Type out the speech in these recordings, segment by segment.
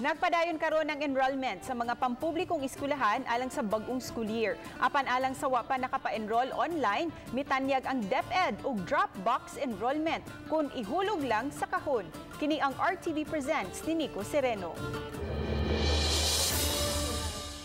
Nagpadayon karon ng enrollment sa mga pampublikong eskwelahan alang sa bagong school year. Apan alang sa wa pa nakapa-enroll online, mitanyag ang DepEd ug Dropbox enrollment kung ihulog lang sa kahon. Kini ang RTV Presents ni Nico Sereno.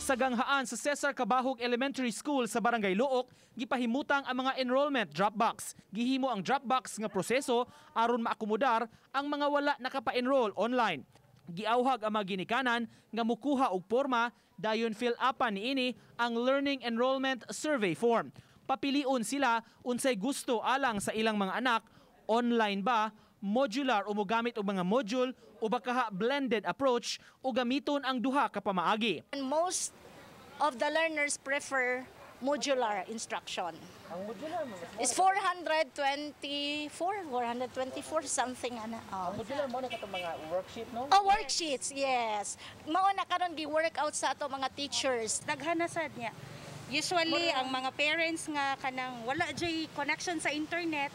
Sa ganghaan sa Cesar Cabahog Elementary School sa Barangay Luok, gipahimutang ang mga enrollment Dropbox. Gihimo ang Dropbox nga proseso aron maakomodar ang mga wala nakapa-enroll online. Giawhag ang mga ginikanan nga mukuha og porma dayon fill upan niini ang Learning Enrollment Survey Form. Papiliun sila unsay gusto alang sa ilang mga anak, online ba, modular o mogamit og mga module o baka blended approach o gamiton ang duha ka pamaagi. And most of the learners prefer modular instruction. Ang modular is 424 something ana. Ang modular mo na katong mga worksheet no? Oh, worksheets, yes. Mao na karon gi-work out sa ato mga teachers. Naghanasad niya. Usually ang mga parents nga kanang wala jay connection sa internet,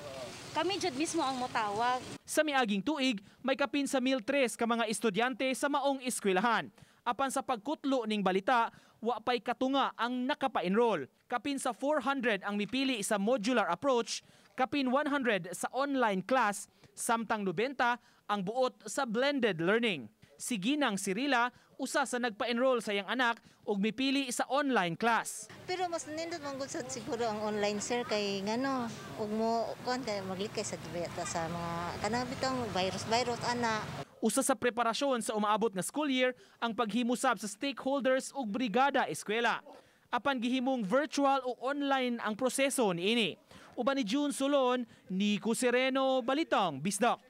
kami jud mismo ang motawag. Sa miaging tuig, may kapin sa 1,003 ka mga estudyante sa maong eskwelahan. Apan sa pagkutlo ning balita, wa pay katunga ang nakapa-enroll. Kapin sa 400 ang mipili sa modular approach, kapin 100 sa online class, samtang 90 ang buot sa blended learning. Si Ginang Sirila, usa sa nagpa-enroll sa iyang anak ug mipili sa online class. Pero mas nindot man gud siguro ang online sir kay ngano ug mo kon kay maglikay sa dibeta sa mga kanang bitang virus ana. Usa sa preparasyon sa umaabot nga school year ang paghimusab sa stakeholders ug brigada eskwela. Apan gihimong virtual o online ang proseso niini. Uban ni June Solon, Nico Sereno, Balitang Bisdak.